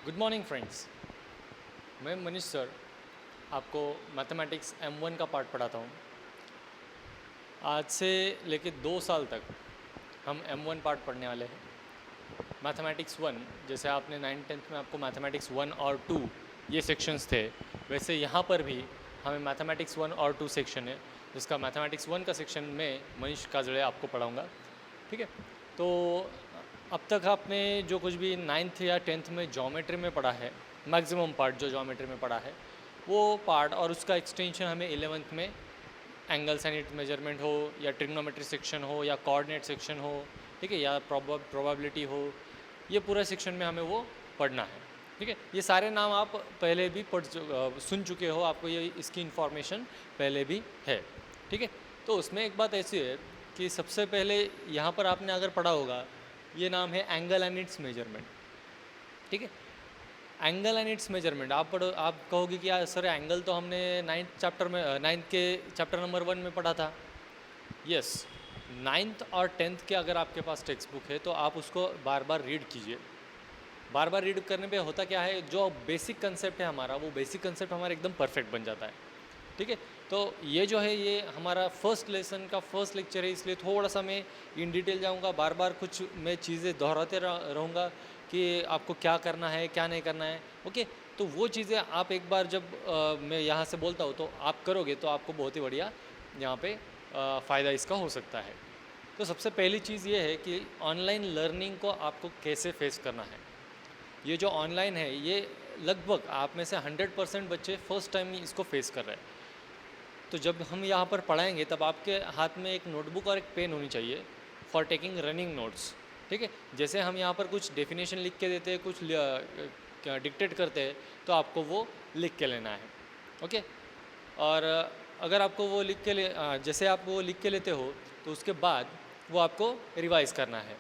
Good morning friends. मैं Manish sir आपको mathematics M1 का पार्ट पढ़ाता हूँ। आज से लेके 2 साल तक हम M1 पार्ट पढ़ने वाले हैं। मैथमेटिक्स 1 जैसे आपने 9th-10th में आपको मैथमेटिक्स 1 और 2 ये सेक्शंस थे, वैसे यहाँ पर भी हमें मैथमेटिक्स 1 और 2 सेक्शन है, जिसका मैथमेटिक्स 1 का सेक्शन में मनीष काजड़े आपको पढ़ाऊँगा। ठीक है, तो अब तक आपने जो कुछ भी 9th या 10th में ज्योमेट्री में पढ़ा है, मैक्सिमम पार्ट जो ज्योमेट्री में पढ़ा है वो पार्ट और उसका एक्सटेंशन हमें 11th में एंगल्स एंड इट मेजरमेंट हो या ट्रिग्नोमेट्री सेक्शन हो या कोऑर्डिनेट सेक्शन हो, ठीक है, या प्रोबेबिलिटी हो, ये पूरा सेक्शन में हमें वो पढ़ना है। ठीक है, ये सारे नाम आप पहले भी सुन चुके हो, आपको ये इसकी इन्फॉर्मेशन पहले भी है। ठीक है, तो उसमें एक बात ऐसी है कि सबसे पहले यहाँ पर आपने अगर पढ़ा होगा, ये नाम है एंगल एंड इट्स मेजरमेंट। ठीक है, एंगल एंड इट्स मेजरमेंट आप कहोगे कि यार सर एंगल तो हमने 9th के चैप्टर नंबर 1 में पढ़ा था। यस, 9th और 10th के अगर आपके पास टेक्स्ट बुक है तो आप उसको बार बार रीड कीजिए। बार बार रीड करने पे होता क्या है, जो बेसिक कंसेप्ट है हमारा, वो बेसिक कंसेप्ट हमारा एकदम परफेक्ट बन जाता है। ठीक है, तो ये जो है ये हमारा फर्स्ट लेसन का फर्स्ट लेक्चर है, इसलिए थोड़ा सा मैं इन डिटेल जाऊंगा, बार बार कुछ मैं चीज़ें दोहराते रहूँगा कि आपको क्या करना है क्या नहीं करना है। ओके, तो वो चीज़ें आप एक बार जब मैं यहाँ से बोलता हूँ तो आप करोगे तो आपको बहुत ही बढ़िया यहाँ पे फ़ायदा इसका हो सकता है। तो सबसे पहली चीज़ ये है कि ऑनलाइन लर्निंग को आपको कैसे फेस करना है। ये जो ऑनलाइन है ये लगभग आप में से 100% बच्चे फर्स्ट टाइम इसको फेस कर रहे हैं। तो जब हम यहाँ पर पढ़ाएंगे तब आपके हाथ में एक नोटबुक और एक पेन होनी चाहिए फॉर टेकिंग रनिंग नोट्स। ठीक है, जैसे हम यहाँ पर कुछ डेफिनेशन लिख के देते हैं, कुछ डिक्टेट करते हैं, तो आपको वो लिख के लेना है। ओके, और अगर आपको वो जैसे आप वो लिख के लेते हो तो उसके बाद वो आपको रिवाइज़ करना है।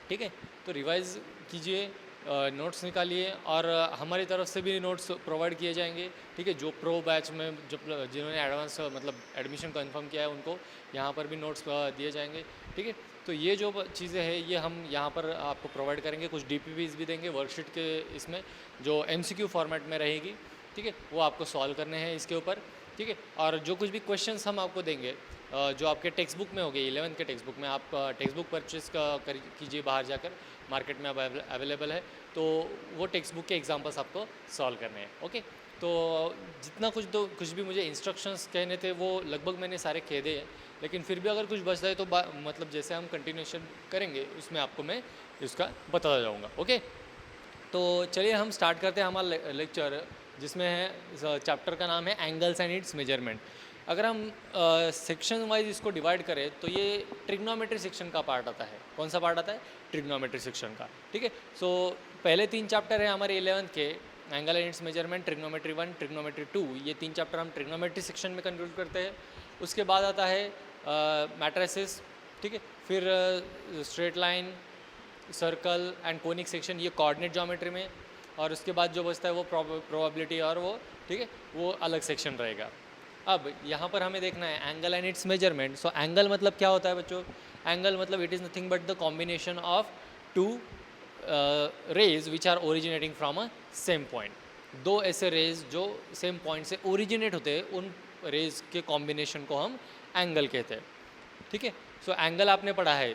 ठीक है, तो रिवाइज़ कीजिए, नोट्स निकालिए, और हमारी तरफ से भी नोट्स प्रोवाइड किए जाएंगे। ठीक है, जो प्रो बैच में जिन्होंने एडवांस मतलब एडमिशन कंफर्म किया है उनको यहाँ पर भी नोट्स दिए जाएंगे। ठीक है, तो ये जो चीज़ें हैं ये हम यहाँ पर आपको प्रोवाइड करेंगे। कुछ DPPs भी देंगे वर्कशीट के इसमें, जो MCQ फॉर्मेट में रहेगी। ठीक है, वो आपको सॉल्व करने हैं इसके ऊपर। ठीक है, और जो कुछ भी क्वेश्चंस हम आपको देंगे जो आपके टेक्स्ट बुक में होंगे, 11th के टेक्स्ट बुक में, आप टेक्स्ट बुक परचेस कीजिए बाहर जाकर, मार्केट में अब अवेलेबल है, तो वो टेक्स्ट बुक के एग्जांपल्स आपको सॉल्व करने हैं। ओके, तो जितना कुछ भी मुझे इंस्ट्रक्शंस कहने थे वो लगभग मैंने सारे कह दिए हैं, लेकिन फिर भी अगर कुछ बच जाए तो मतलब जैसे हम कंटिन्यूशन करेंगे उसमें आपको मैं इसका बताता जाऊँगा। ओके, तो चलिए हम स्टार्ट करते हैं हमारा लेक्चर, जिसमें है चैप्टर का नाम है एंगल्स एंड इट्स मेजरमेंट। अगर हम सेक्शन वाइज इसको डिवाइड करें तो ये ट्रिग्नोमेट्री सेक्शन का पार्ट आता है। कौन सा पार्ट आता है? ट्रिग्नोमेट्री सेक्शन का। ठीक है, सो पहले 3 चैप्टर है हमारे 11th के, angle and its measurement, trigonometry 1, trigonometry 2, ये 3 चैप्टर हम ट्रिग्नोमेट्री सेक्शन में कंक्लूड करते हैं। उसके बाद आता है मैट्रिसेस। ठीक है, फिर straight line, circle and conic section, ये कोऑर्डिनेट ज्योमेट्री में, और उसके बाद जो बचता है वो प्रोबेबिलिटी और वो, ठीक है, वो अलग सेक्शन रहेगा। अब यहाँ पर हमें देखना है angle and its measurement. So angle मतलब क्या होता है बच्चों? एंगल मतलब it is nothing but the combination of 2 rays which are originating from a same point. 2 ऐसे रेज जो सेम पॉइंट से ओरिजिनेट होते हैं, उन रेज के कॉम्बिनेशन को हम एंगल कहते हैं। ठीक है, सो एंगल आपने पढ़ा है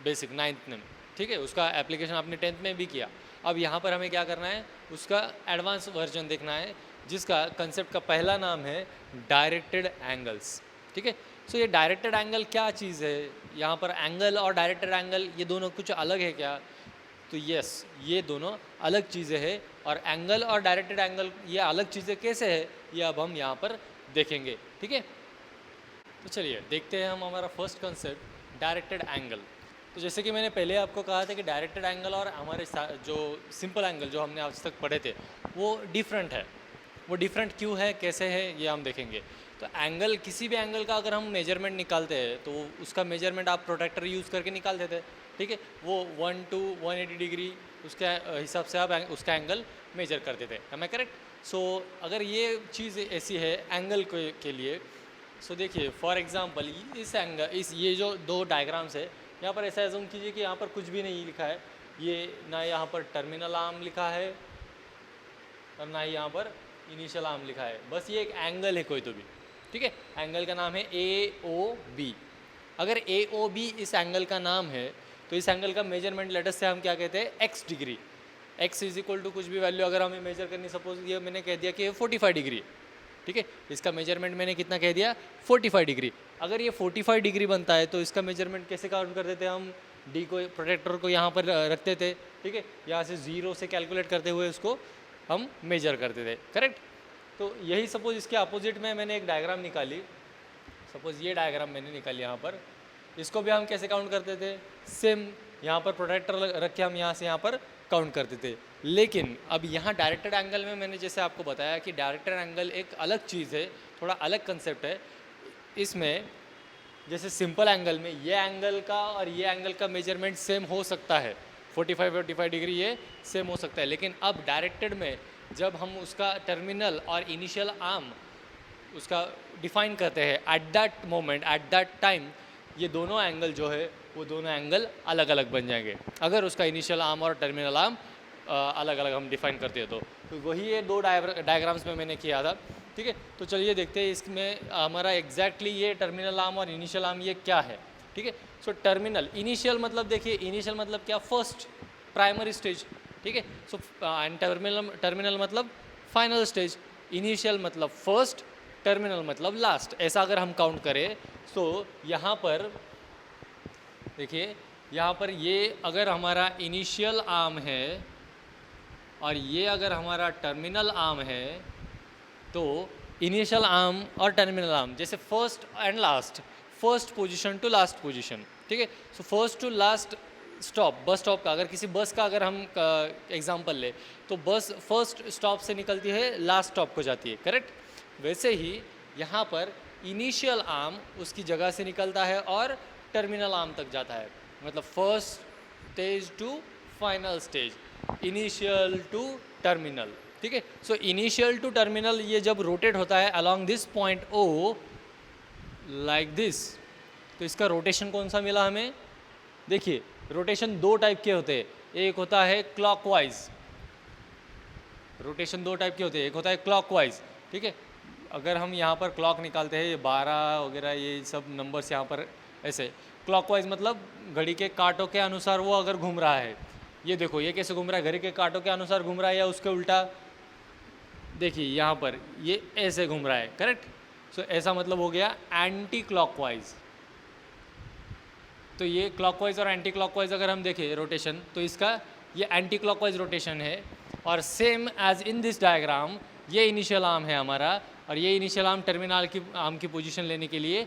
बेसिक 9th में। ठीक है, उसका एप्लीकेशन आपने 10th में भी किया। अब यहाँ पर हमें क्या करना है, उसका एडवांस वर्जन देखना है, जिसका कंसेप्ट का पहला नाम है डायरेक्टेड एंगल्स। ठीक है, सो ये डायरेक्टेड एंगल क्या चीज़ है? यहाँ पर एंगल और डायरेक्टेड एंगल ये दोनों कुछ अलग है क्या? तो यस, ये दोनों अलग चीज़ें हैं, और एंगल और डायरेक्टेड एंगल ये अलग चीज़ें कैसे है ये अब हम यहाँ पर देखेंगे। ठीक है, तो चलिए देखते हैं हम हमारा फर्स्ट कंसेप्ट डायरेक्टेड एंगल। तो जैसे कि मैंने पहले आपको कहा था कि डायरेक्टेड एंगल और हमारे जो सिंपल एंगल जो हमने आज तक पढ़े थे वो डिफरेंट है। वो डिफरेंट क्यों है, कैसे है, ये हम देखेंगे। तो एंगल, किसी भी एंगल का अगर हम मेजरमेंट निकालते हैं तो उसका मेजरमेंट आप प्रोट्रैक्टर यूज़ करके निकाल देते हैं। ठीक है, वो 1 to 180 डिग्री उसके हिसाब से आप उसका एंगल मेजर कर देते हैं। एम आई करेक्ट? सो अगर ये चीज़ ऐसी है एंगल के लिए, सो देखिए फॉर एग्जांपल इस एंगल, ये जो 2 डायग्राम्स है, यहाँ पर ऐसा एज्यूम कीजिए कि यहाँ पर कुछ भी नहीं लिखा है, ये ना यहाँ पर टर्मिनल आर्म लिखा है और ना ही यहाँ पर इनिशियल आर्म लिखा है, बस ये एक एंगल है कोई तो भी, ठीक है। एंगल का नाम है AOB। अगर AOB इस एंगल का नाम है तो इस एंगल का मेजरमेंट लेटस से हम क्या कहते हैं, x degree. x is equal to कुछ भी वैल्यू अगर हमें मेजर करनी, सपोज ये मैंने कह दिया कि 45 डिग्री है, ठीक है। इसका मेजरमेंट मैंने कितना कह दिया, 45 डिग्री। अगर ये 45 डिग्री बनता है तो इसका मेजरमेंट कैसे काउंट करते थे हम, डी को, प्रोटेक्टर को यहाँ पर रखते थे, ठीक है। यहाँ से 0 से कैलकुलेट करते हुए उसको हम मेजर करते थे, करेक्ट। तो यही सपोज इसके अपोजिट में मैंने एक डायग्राम निकाली, सपोज ये डायग्राम मैंने निकाली यहाँ पर, इसको भी हम कैसे काउंट करते थे, सेम यहाँ पर प्रोटेक्टर रख के हम यहाँ से यहाँ पर काउंट करते थे। लेकिन अब यहाँ डायरेक्टेड एंगल में मैंने जैसे आपको बताया कि डायरेक्टेड एंगल एक अलग चीज़ है, थोड़ा अलग कंसेप्ट है। इसमें जैसे सिंपल एंगल में ये एंगल का और ये एंगल का मेजरमेंट सेम हो सकता है, 45 डिग्री ये सेम हो सकता है। लेकिन अब डायरेक्टेड में जब हम उसका टर्मिनल और इनिशियल आर्म उसका डिफाइन करते हैं at that moment, eight that time, ये दोनों एंगल जो है वो दोनों एंगल अलग अलग बन जाएंगे अगर उसका इनिशियल आर्म और टर्मिनल आर्म अलग अलग हम डिफाइन करते हैं। तो वही ये दो डायग्राम्स में मैंने किया था, ठीक है। तो चलिए देखते हैं इसमें हमारा एग्जैक्टली ये टर्मिनल आर्म और इनिशियल आर्म ये क्या है, ठीक है। सो टर्मिनल, इनिशियल मतलब देखिए, इनिशियल मतलब क्या, फर्स्ट प्राइमरी स्टेज, ठीक है। सो एंड टर्मिनल मतलब फाइनल स्टेज। इनिशियल मतलब फर्स्ट, टर्मिनल मतलब लास्ट। ऐसा अगर हम काउंट करें तो यहाँ पर देखिए, यहाँ पर ये अगर हमारा इनिशियल आर्म है और ये अगर हमारा टर्मिनल आर्म है, तो इनिशियल आर्म और टर्मिनल आर्म जैसे first and last, first position to last position, ठीक है। So first to last stop, bus stop का, अगर किसी बस का अगर हम एग्जांपल ले तो बस फर्स्ट स्टॉप से निकलती है, लास्ट स्टॉप को जाती है, करेक्ट। वैसे ही यहाँ पर इनिशियल आर्म उसकी जगह से निकलता है और टर्मिनल आर्म तक जाता है, मतलब first stage to final stage, initial to terminal, ठीक है। सो इनिशियल टू टर्मिनल ये जब रोटेट होता है along this point O like this, तो इसका रोटेशन कौन सा मिला हमें, देखिए रोटेशन दो टाइप के होते हैं, एक होता है क्लॉकवाइज, रोटेशन दो टाइप के होते हैं, एक होता है क्लॉकवाइज, ठीक है। अगर हम यहाँ पर क्लॉक निकालते हैं, ये 12 वगैरह ये सब नंबर्स यहाँ पर ऐसे, क्लॉकवाइज मतलब घड़ी के कांटों के अनुसार वो अगर घूम रहा है, ये देखो ये कैसे घूम रहा है, घड़ी के कांटों के अनुसार घूम रहा है या उसके उल्टा, देखिए यहाँ पर ये ऐसे घूम रहा है, करेक्ट। सो ऐसा मतलब हो गया एंटी क्लॉकवाइज। तो ये क्लॉकवाइज और एंटी क्लॉकवाइज अगर हम देखें रोटेशन, तो इसका ये एंटी क्लॉकवाइज रोटेशन है। और same as in this diagram, ये इनिशियल आर्म है हमारा और ये इनिशियल आर्म टर्मिनल की आर्म की पोजीशन लेने के लिए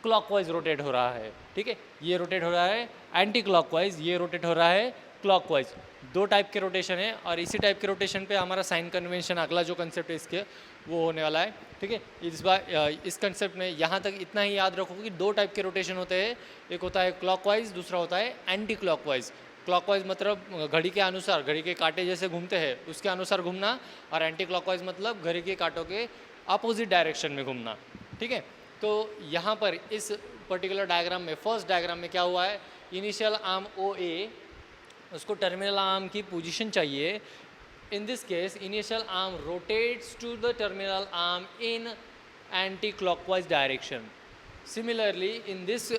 क्लॉकवाइज रोटेट हो रहा है, ठीक है। ये रोटेट हो रहा है एंटी क्लॉकवाइज, ये रोटेट हो रहा है क्लॉकवाइज। दो टाइप के रोटेशन है और इसी टाइप के रोटेशन पे हमारा साइन कन्वेंशन, अगला जो कंसेप्ट है इसके वो होने वाला है, ठीक है। इस बार इस कंसेप्ट में यहाँ तक इतना ही याद रखो कि दो टाइप के रोटेशन होते हैं, एक होता है क्लॉकवाइज, दूसरा होता है एंटी क्लॉकवाइज। क्लॉकवाइज मतलब घड़ी के अनुसार, घड़ी के कांटे जैसे घूमते हैं उसके अनुसार घूमना, और एंटी क्लॉकवाइज मतलब घड़ी के कांटों के अपोजिट डायरेक्शन में घूमना, ठीक है। तो यहाँ पर इस पर्टिकुलर डायग्राम में, फर्स्ट डायग्राम में क्या हुआ है, इनिशियल आर्म OA, उसको टर्मिनल आर्म की पोजीशन चाहिए। In this case initial arm rotates to the terminal arm in anti clockwise direction. Similarly in this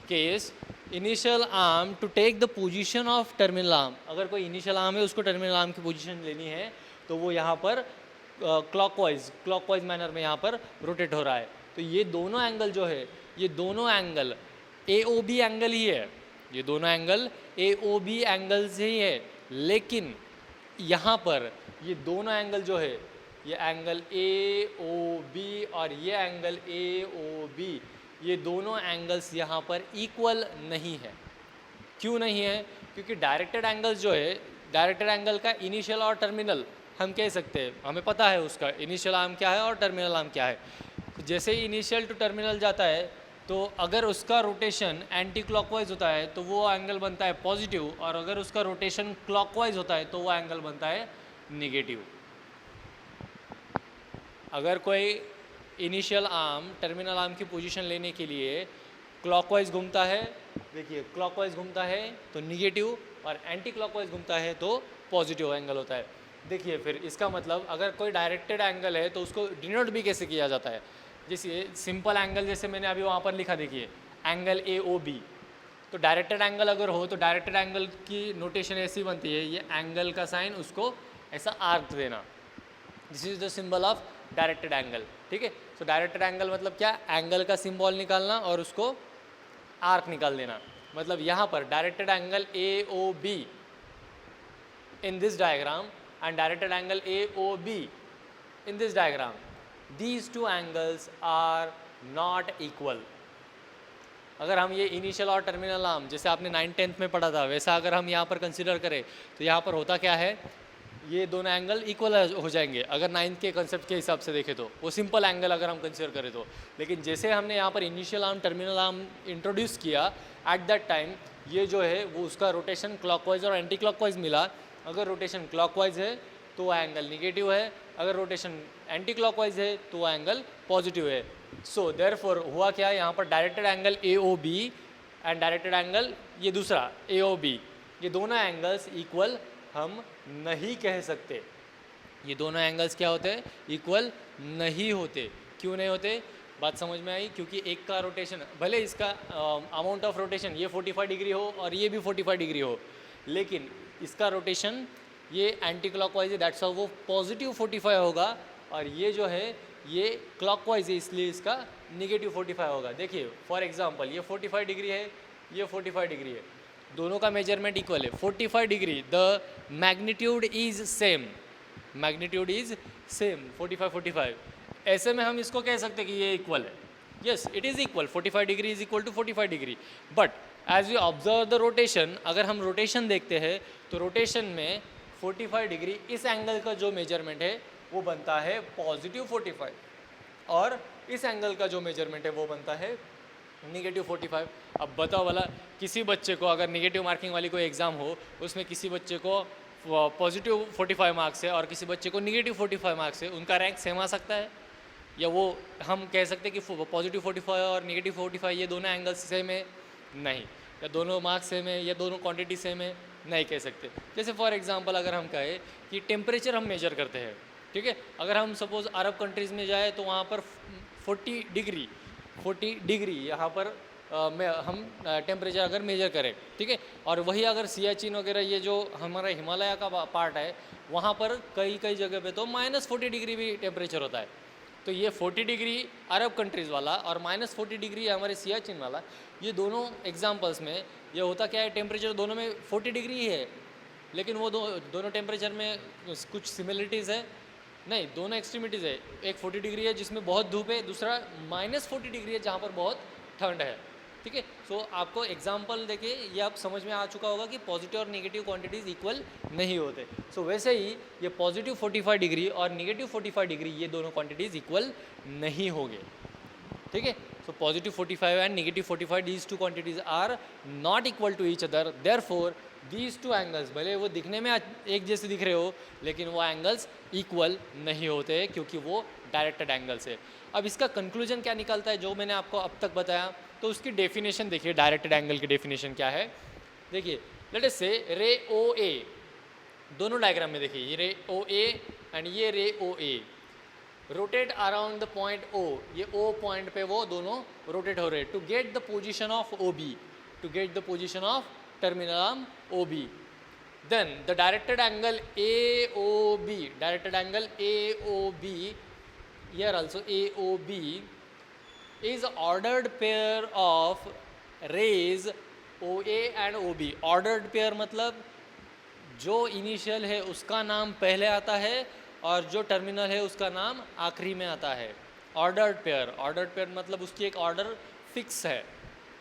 case initial arm to take the position of terminal arm, अगर कोई initial arm है उसको terminal arm की position लेनी है तो वो यहाँ पर क्लॉकवाइज मैनर में यहाँ पर रोटेट हो रहा है। तो ये दोनों एंगल जो है, ये दोनों एंगल AOB एंगल ही है, ये दोनों एंगल AOB एंगल से ही है। लेकिन यहाँ पर ये दोनों एंगल जो है, ये एंगल AOB और ये एंगल AOB, ये दोनों एंगल्स यहाँ पर इक्वल नहीं है। क्यों नहीं है? क्योंकि डायरेक्टेड एंगल्स जो है, डायरेक्टेड एंगल का इनिशियल और टर्मिनल हम कह सकते हैं, हमें पता है उसका इनिशियल आर्म क्या है और टर्मिनल आर्म क्या है। जैसे ही इनिशियल टू टर्मिनल जाता है तो अगर उसका रोटेशन एंटी क्लॉकवाइज होता है तो वो एंगल बनता है पॉजिटिव, और अगर उसका रोटेशन क्लॉकवाइज होता है तो वो एंगल बनता है नेगेटिव। अगर कोई इनिशियल आर्म टर्मिनल आर्म की पोजीशन लेने के लिए क्लॉकवाइज घूमता है, देखिए क्लॉकवाइज घूमता है तो निगेटिव, और एंटी क्लॉकवाइज घूमता है तो पॉजिटिव एंगल होता है। देखिए फिर इसका मतलब अगर कोई डायरेक्टेड एंगल है तो उसको डिनोट भी कैसे किया जाता है, जैसे सिंपल एंगल जैसे मैंने अभी वहाँ पर लिखा, देखिए एंगल ए ओ बी। तो डायरेक्टेड एंगल अगर हो तो डायरेक्टेड एंगल की नोटेशन ऐसी बनती है, ये एंगल का साइन उसको ऐसा आर्क देना, this is the symbol of directed angle. ठीक है, तो डायरेक्टेड एंगल मतलब क्या, एंगल का सिंबल निकालना और उसको आर्क निकाल देना। मतलब यहाँ पर directed angle A O B in this diagram and directed angle AOB in this diagram, these two angles are not equal। अगर हम ये इनिशियल और टर्मिनल आर्म जैसे आपने 9th-10th में पढ़ा था वैसा अगर हम यहाँ पर कंसिडर करें तो यहाँ पर होता क्या है, ये दोनों एंगल इक्वल हो जाएंगे अगर 9th के कंसेप्ट के हिसाब से देखें तो, वो सिंपल एंगल अगर हम कंसिडर करें तो। लेकिन जैसे हमने यहाँ पर initial arm terminal arm introduce किया एट दैट टाइम, ये जो है वो उसका रोटेशन क्लॉकवाइज और एंटी क्लॉकवाइज मिला। अगर रोटेशन क्लॉकवाइज है तो वो एंगल निगेटिव है, अगर रोटेशन एंटी क्लॉकवाइज है तो वो एंगल पॉजिटिव है। सो देयरफॉर हुआ क्या, यहाँ पर directed angle A O B and directed angle ये दूसरा ए ओ बी, ये दोनों एंगल्स इक्वल हम नहीं कह सकते। ये दोनों एंगल्स क्या होते हैं, इक्वल नहीं होते। क्यों नहीं होते, बात समझ में आई? क्योंकि एक का रोटेशन भले इसका अमाउंट ऑफ रोटेशन ये 45 डिग्री हो और ये भी 45 डिग्री हो, लेकिन इसका रोटेशन ये एंटी क्लॉकवाइज है, दैट्स वो पॉजिटिव 45 होगा, और ये जो है ये क्लॉकवाइज है इसलिए इसका निगेटिव 45 होगा। देखिए फॉर एग्जांपल ये 45 डिग्री है, ये 45 डिग्री है, दोनों का मेजरमेंट इक्वल है 45 degree, the magnitude is same, magnitude is same 45 ऐसे में हम इसको कह सकते हैं कि ये इक्वल है। Yes it is equal, 45 degree is equal to 45 degree. But as we observe the rotation, अगर हम रोटेशन देखते हैं तो रोटेशन में 45 डिग्री इस एंगल का जो मेजरमेंट है वो बनता है पॉजिटिव 45, और इस एंगल का जो मेजरमेंट है वो बनता है निगेटिव 45। अब बताओ वाला, किसी बच्चे को अगर निगेटिव मार्किंग वाली कोई एग्ज़ाम हो उसमें किसी बच्चे को पॉजिटिव 45 मार्क्स है और किसी बच्चे को निगेटिव 45 मार्क्स है, उनका रैंक सेम आ सकता है? या वो हम कह सकते हैं कि पॉजिटिव 45 और निगेटिव 45 ये दोनों एंगल्स सेम है? नहीं। या दोनों मार्क्स सेम है या दोनों क्वांटिटी सेम है? नहीं कह सकते। जैसे फॉर एग्जांपल अगर हम कहें कि टेम्परेचर हम मेजर करते हैं, ठीक है, अगर हम सपोज अरब कंट्रीज़ में जाए तो वहाँ पर 40 डिग्री यहाँ पर हम टेम्परेचर अगर मेजर करें, ठीक है, और वही अगर सियाचिन वगैरह ये जो हमारा हिमालय का पार्ट है वहाँ पर कई जगह पे तो -40 डिग्री भी टेम्परेचर होता है। तो ये 40 डिग्री अरब कंट्रीज़ वाला और -40 डिग्री हमारे सियाचिन वाला, ये दोनों एग्जांपल्स में ये होता क्या है, टेम्परेचर दोनों में 40 डिग्री ही है, लेकिन वो दोनों टेम्परेचर में कुछ सिमिलरिटीज़ है? नहीं, दोनों एक्सट्रीमिटीज़ है। एक 40 डिग्री है जिसमें बहुत धूप है, दूसरा -40 डिग्री है जहाँ पर बहुत ठंड है। ठीक है, सो आपको एग्जाम्पल देखिए ये आप समझ में आ चुका होगा कि पॉजिटिव और नेगेटिव क्वांटिटीज़ इक्वल नहीं होते। सो वैसे ही ये पॉजिटिव 45 डिग्री और नेगेटिव 45 डिग्री ये दोनों क्वांटिटीज़ इक्वल नहीं होंगे। ठीक है, so positive 45 and negative 45 these two quantities are not equal to each other, therefore these two angles, भले वो दिखने में एक जैसे दिख रहे हो लेकिन वो एंगल्स इक्वल नहीं होते क्योंकि वो डायरेक्टेड एंगल्स है। अब इसका कंक्लूजन क्या निकलता है जो मैंने आपको अब तक बताया, तो उसकी डेफिनेशन देखिए, डायरेक्टेड एंगल की डेफिनेशन क्या है। देखिए लेट अस से रे ओ ए, दोनों डायग्राम में देखिए ये रे ओ ए एंड ये ray O A rotate around the point O, ये ओ पॉइंट पे वो दोनों रोटेट हो रहे हैं to get the position of O B, to get the position of terminal arm OB. Then the directed angle AOB, directed angle AOB, here also AOB is ordered pair of rays OA and OB. Ordered pair मतलब जो initial है उसका नाम पहले आता है और जो टर्मिनल है उसका नाम आखिरी में आता है। ऑर्डर्ड पेयर, ऑर्डर्ड पेयर मतलब उसकी एक ऑर्डर फिक्स है।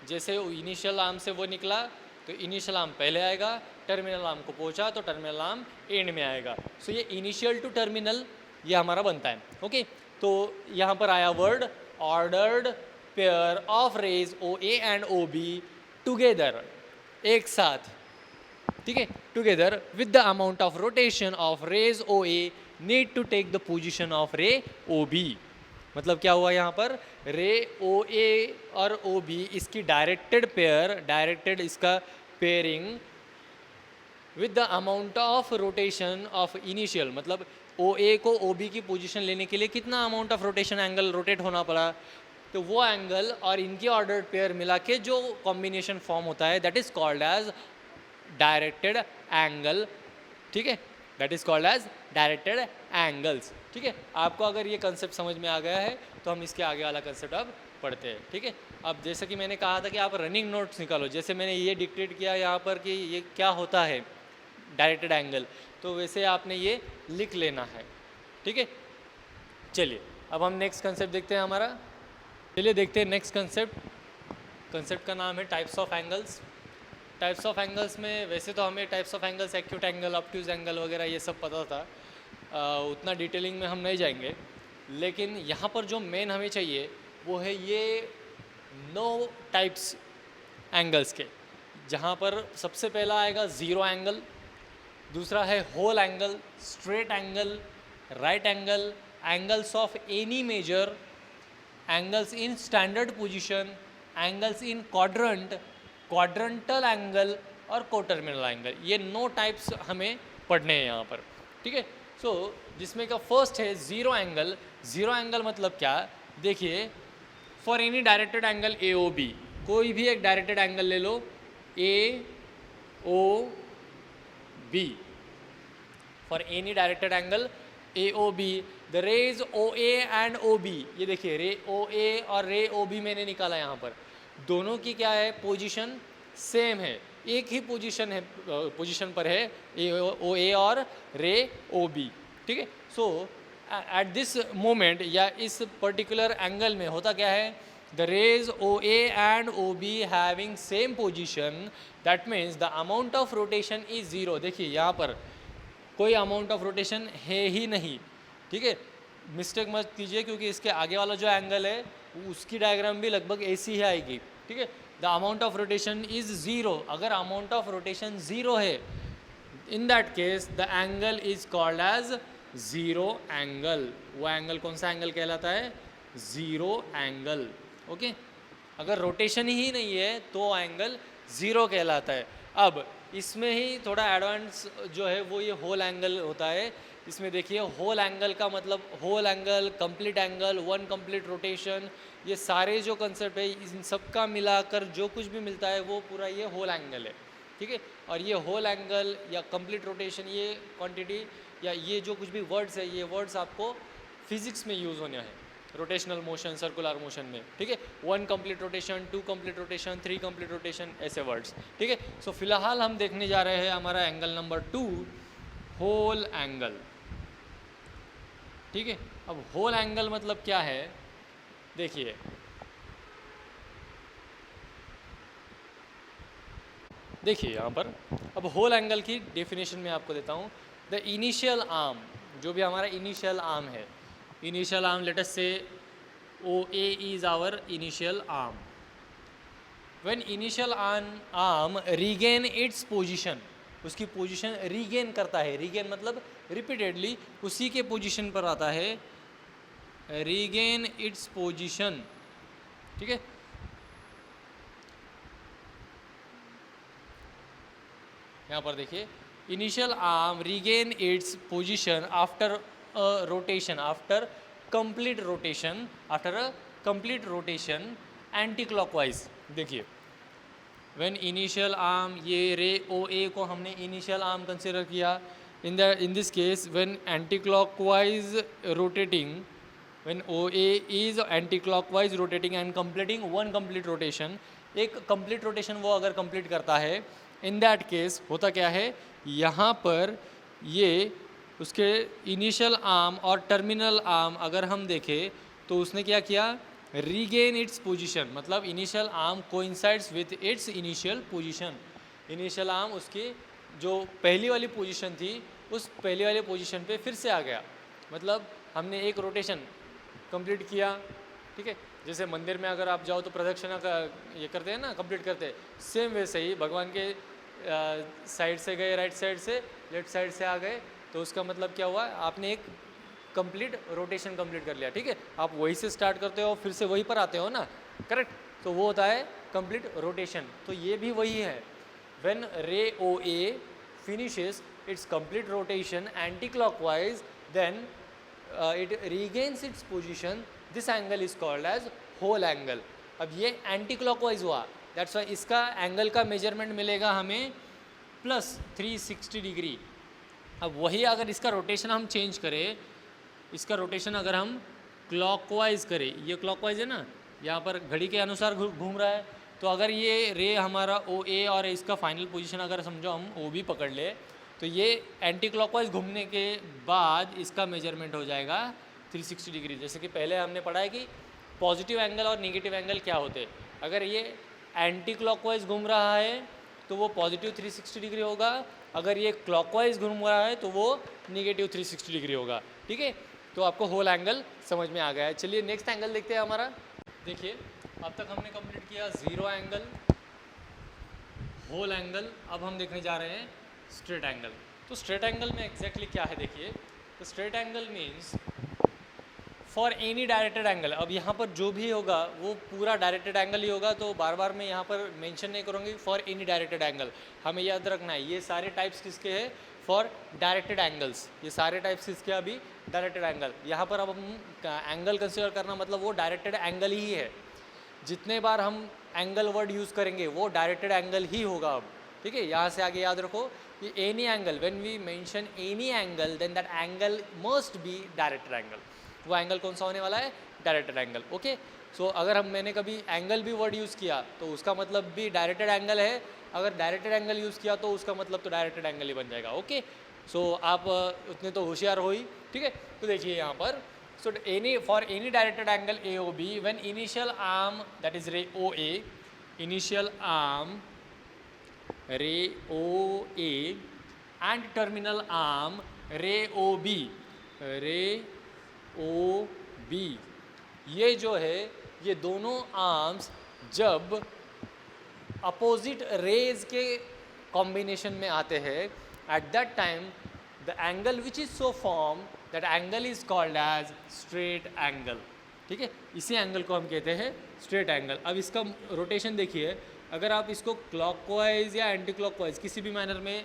जैसे इनिशियल आर्म से वो निकला तो इनिशियल आर्म पहले आएगा, टर्मिनल आर्म को पहुंचा तो टर्मिनल आर्म एंड में आएगा। सो ये इनिशियल टू टर्मिनल ये हमारा बनता है। ओके, तो यहाँ पर आया word ordered pair of rays O A and O B together, एक साथ, ठीक है, together with the amount of rotation of rays O A need to take the position of ray O B. मतलब क्या हुआ यहाँ पर, रे ओ ए और ओ बी इसकी डायरेक्टेड पेयर, डायरेक्टेड इसका pairing with the amount of rotation of initial, मतलब ओ ए को ओ बी की पोजीशन लेने के लिए कितना amount of rotation angle rotate होना पड़ा, तो वो एंगल और इनकी ऑर्डर्ड पेयर मिला के जो कॉम्बिनेशन फॉर्म होता है that is called as directed angle. ठीक है, that is called as directed angles. ठीक है, आपको अगर ये कंसेप्ट समझ में आ गया है तो हम इसके आगे वाला कंसेप्ट अब पढ़ते हैं। ठीक है, अब जैसे कि मैंने कहा था कि आप रनिंग नोट्स निकालो, जैसे मैंने ये डिक्टेट किया यहाँ पर कि ये क्या होता है डायरेक्टेड एंगल, तो वैसे आपने ये लिख लेना है। ठीक है, चलिए अब हम नेक्स्ट कंसेप्ट देखते हैं हमारा। चलिए देखते हैं नेक्स्ट कंसेप्ट का नाम है types of angles. Types of angles में वैसे तो हमें types of angles acute angle, obtuse angle वगैरह ये सब पता था, उतना डिटेलिंग में हम नहीं जाएंगे, लेकिन यहाँ पर जो मेन हमें चाहिए वो है ये 9 टाइप्स एंगल्स के, जहाँ पर सबसे पहला आएगा ज़ीरो एंगल, दूसरा है whole angle, straight angle, right angle, angles of any measure, angles in standard position, angles in quadrant, quadrantal angle और कोटर्मिनल एंगल। ये 9 टाइप्स हमें पढ़ने हैं यहाँ पर। ठीक है, सो जिसमें का फर्स्ट है ज़ीरो एंगल। ज़ीरो एंगल मतलब क्या, देखिए for any directed angle A O B, कोई भी एक डायरेक्टेड एंगल ले लो A O B, for any directed angle A O B, the rays O A and O B, ये देखिए रे ओ ए और रे ओ बी मैंने निकाला यहाँ पर, दोनों की क्या है पोजीशन सेम है, एक ही पोजीशन है, पोजीशन पर है ओ ए और रे ओ बी। ठीक है, सो एट दिस मोमेंट या इस पर्टिकुलर एंगल में होता क्या है, the rays O A and O B having same position, that means the amount of rotation is zero. देखिए यहाँ पर कोई अमाउंट ऑफ रोटेशन है ही नहीं। ठीक है, मिस्टेक मत कीजिए क्योंकि इसके आगे वाला जो एंगल है उसकी डायग्राम भी लगभग ऐसी ही आएगी। ठीक है, the amount of rotation is zero, अगर अमाउंट ऑफ रोटेशन ज़ीरो है in that case the angle is called as zero angle. वो एंगल कौन सा एंगल कहलाता है, ज़ीरो एंगल। ओके, अगर रोटेशन ही नहीं है तो एंगल ज़ीरो कहलाता है। अब इसमें ही थोड़ा एडवांस जो है वो ये होल एंगल होता है। इसमें देखिए होल एंगल का मतलब whole angle, complete angle, one complete rotation, ये सारे जो कंसेप्ट है इन सब का मिलाकर जो कुछ भी मिलता है वो पूरा ये होल एंगल है। ठीक है, और ये होल एंगल या कंप्लीट रोटेशन, ये क्वांटिटी या ये जो कुछ भी वर्ड्स है, ये वर्ड्स आपको फिजिक्स में यूज़ होने हैं, रोटेशनल मोशन, सर्कुलर मोशन में। ठीक है, 1 complete rotation, 2 complete rotation, 3 complete rotation, ऐसे वर्ड्स। ठीक है, सो फिलहाल हम देखने जा रहे हैं हमारा एंगल नंबर 2, होल एंगल। ठीक है, अब होल एंगल मतलब क्या है, देखिए यहाँ पर अब होल एंगल की डेफिनेशन में आपको देता हूँ। द इनिशियल आर्म, जो भी हमारा इनिशियल आर्म है, initial arm let us say O A is our initial arm. When initial arm regain its position, उसकी पोजीशन रीगेन करता है, रीगेन मतलब रिपीटेडली उसी के पोजीशन पर आता है, रीगेन इट्स पोजीशन। ठीक है, यहाँ पर देखिए initial arm regain its position after rotation, after complete rotation, after a complete rotation anti clockwise. देखिए व्हेन इनिशियल आर्म, ये रे ओ ए को हमने इनिशियल आर्म कंसिडर किया, in this case when anti-clockwise rotating, when OA is anti-clockwise rotating and completing one complete rotation, एक complete rotation वो अगर complete करता है, in that case होता क्या है, यहाँ पर ये उसके इनिशियल आर्म और टर्मिनल आर्म अगर हम देखें तो उसने क्या किया, रीगेन इट्स पोजीशन, मतलब initial arm coincides with its initial position. Initial arm उसकी जो पहली वाली पोजीशन थी उस पहली वाली पोजीशन पे फिर से आ गया, मतलब हमने एक रोटेशन कंप्लीट किया। ठीक है, जैसे मंदिर में अगर आप जाओ तो प्रदक्षिणा का ये करते हैं ना, कंप्लीट करते हैं, सेम वैसे ही भगवान के साइड से गए, राइट साइड से, लेफ्ट साइड से आ गए, तो उसका मतलब क्या हुआ, आपने एक कंप्लीट रोटेशन कंप्लीट कर लिया। ठीक है, आप वही से स्टार्ट करते हो फिर से वहीं पर आते हो ना, करेक्ट, तो वो होता है कंप्लीट रोटेशन। तो ये भी वही है, व्हेन रे O A finishes its complete rotation anti-clockwise, then it regains its position. This angle is called as whole angle. अब ये एंटी क्लॉकवाइज हुआ, दैट्स वाई इसका एंगल का मेजरमेंट मिलेगा हमें प्लस 360 डिग्री। अब वही अगर इसका रोटेशन हम चेंज करें, इसका रोटेशन अगर हम क्लॉकवाइज करें, ये क्लॉकवाइज है ना, यहाँ पर घड़ी के अनुसार घूम रहा है, तो अगर ये रे हमारा ओ ए और इसका फाइनल पोजीशन अगर समझो हम ओ बी पकड़ ले, तो ये एंटी क्लॉकवाइज घूमने के बाद इसका मेजरमेंट हो जाएगा 360 डिग्री। जैसे कि पहले हमने पढ़ा है कि पॉजिटिव एंगल और नेगेटिव एंगल क्या होते हैं। अगर ये एंटी क्लॉकवाइज घूम रहा है तो वो पॉजिटिव 360 डिग्री होगा, अगर ये क्लॉकवाइज घूम रहा है तो वो नेगेटिव 360 डिग्री होगा। ठीक है, तो आपको होल एंगल समझ में आ गया है। चलिए नेक्स्ट एंगल देखते हैं हमारा। देखिए अब तक हमने कंप्लीट किया जीरो एंगल, होल एंगल, अब हम देखने जा रहे हैं स्ट्रेट एंगल। तो स्ट्रेट एंगल में एग्जैक्टली क्या है देखिए, तो straight angle means for any directed angle. अब यहाँ पर जो भी होगा वो पूरा डायरेक्टेड एंगल ही होगा, तो बार बार मैं यहाँ पर मेंशन नहीं करूँगी फॉर एनी डायरेक्टेड एंगल। हमें याद रखना है ये सारे टाइप्स किसके हैं, फॉर डायरेक्टेड एंगल्स। ये सारे टाइप्स किसके अभी, डायरेक्टेड एंगल। यहाँ पर अब हम एंगल कंसिडर करना मतलब वो डायरेक्टेड एंगल ही है। जितने बार हम एंगल वर्ड यूज़ करेंगे वो डायरेक्टेड एंगल ही होगा अब। ठीक है, यहाँ से आगे याद रखो कि any angle, when we mention any angle then that angle must be directed angle. वो एंगल कौन सा होने वाला है, डायरेक्टेड एंगल। ओके, सो अगर मैंने कभी एंगल भी वर्ड यूज़ किया तो उसका मतलब भी डायरेक्टेड एंगल है, अगर डायरेक्टेड एंगल यूज़ किया तो उसका मतलब तो डायरेक्टेड एंगल ही बन जाएगा। ओके, सो आप उतने तो होशियार हो ही। ठीक है, तो देखिए यहाँ पर, so any for any directed angle A O B when initial arm that is ray O A, initial arm ray O A and terminal arm ray O B, रे ओ बी, ये जो है ये दोनों आर्म्स जब opposite raise के combination में आते हैं, at that time the angle which is so form that angle is called as straight angle. ठीक है, इसी एंगल को हम कहते हैं स्ट्रेट एंगल। अब इसका रोटेशन देखिए, अगर आप इसको क्लॉकवाइज या एंटी क्लॉकवाइज किसी भी मैनर में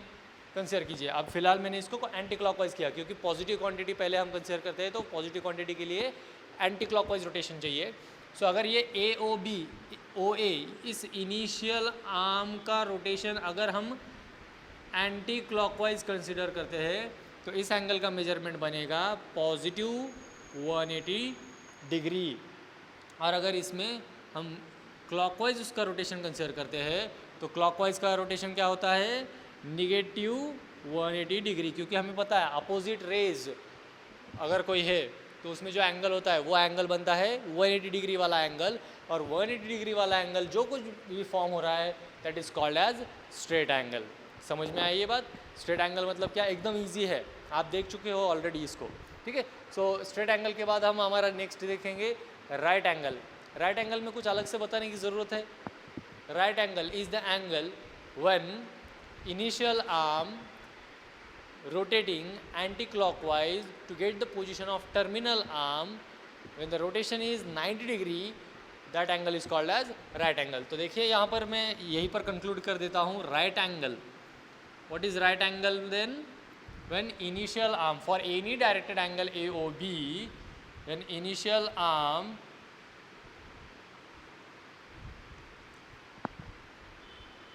कंसिडर कीजिए। अब फिलहाल मैंने इसको एंटी क्लॉकवाइज किया क्योंकि पॉजिटिव क्वांटिटी पहले हम कंसिडर करते हैं, तो पॉजिटिव क्वांटिटी के लिए एंटी क्लॉकवाइज रोटेशन चाहिए। सो अगर ये ए ओ बी ओ ए, इस इनिशियल आर्म का रोटेशन अगर हम एंटी क्लॉकवाइज कंसिडर करते हैं तो इस एंगल का मेजरमेंट बनेगा पॉजिटिव 180 डिग्री। और अगर इसमें हम क्लॉकवाइज उसका रोटेशन कंसिडर करते हैं तो क्लॉकवाइज का रोटेशन क्या होता है, निगेटिव 180 डिग्री, क्योंकि हमें पता है अपोजिट रेज अगर कोई है तो उसमें जो एंगल होता है वो एंगल बनता है 180 डिग्री वाला एंगल, और 180 डिग्री वाला एंगल जो कुछ भी फॉर्म हो रहा है that is called as straight angle. समझ में आई ये बात? स्ट्रेट एंगल मतलब क्या, एकदम ईजी है, आप देख चुके हो ऑलरेडी इसको। ठीक है, सो स्ट्रेट एंगल के बाद हम हमारा नेक्स्ट देखेंगे राइट एंगल। राइट एंगल में कुछ अलग से बताने की ज़रूरत है। Right angle is the angle when initial arm rotating anti-clockwise to get the position of terminal arm, when the rotation is 90 degree, that angle is called as right angle। तो देखिए यहाँ पर मैं यहीं पर conclude कर देता हूँ right angle। What is right angle then? When initial arm for any directed angle AOB, when initial arm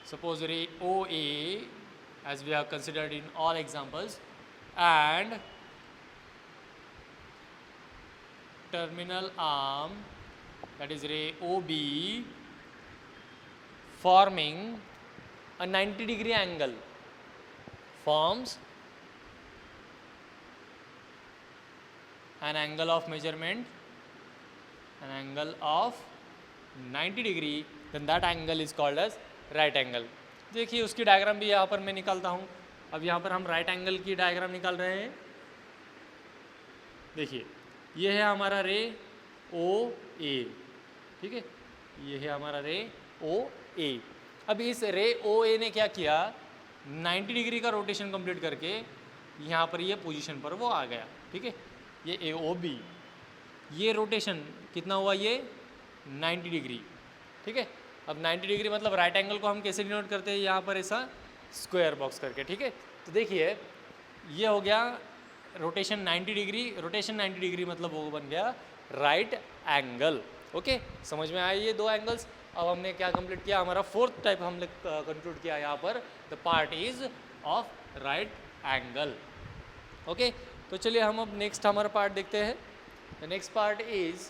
suppose ray OA as we have considered in all examples and terminal arm that is ray OB forming a 90 degree angle forms an angle of measurement, an angle of 90 degree, then that angle is called as right angle. देखिए उसकी diagram भी यहाँ पर मैं निकालता हूँ। अब यहाँ पर हम राइट एंगल की डायग्राम निकाल रहे हैं। देखिए ये है हमारा रे ओ ए, ठीक है, ये है हमारा रे ओ ए। अब इस रे ओ ए ने क्या किया, 90 डिग्री का रोटेशन कंप्लीट करके यहाँ पर ये पोजीशन पर वो आ गया। ठीक है, ये ए ओ बी, ये रोटेशन कितना हुआ, ये 90 डिग्री। ठीक है, अब 90 डिग्री मतलब राइट एंगल को हम कैसे डिनोट करते हैं, यहाँ पर ऐसा स्क्वायर बॉक्स करके। ठीक है, तो देखिए ये हो गया रोटेशन 90 डिग्री, रोटेशन 90 डिग्री मतलब वो बन गया राइट एंगल। ओके, समझ में आया ये दो एंगल्स। अब हमने क्या कंप्लीट किया, हमारा फोर्थ टाइप हमने कंक्लूड किया यहाँ पर, the part is of right angle. Okay, तो चलिए हम अब नेक्स्ट हमारा पार्ट देखते हैं। The next part is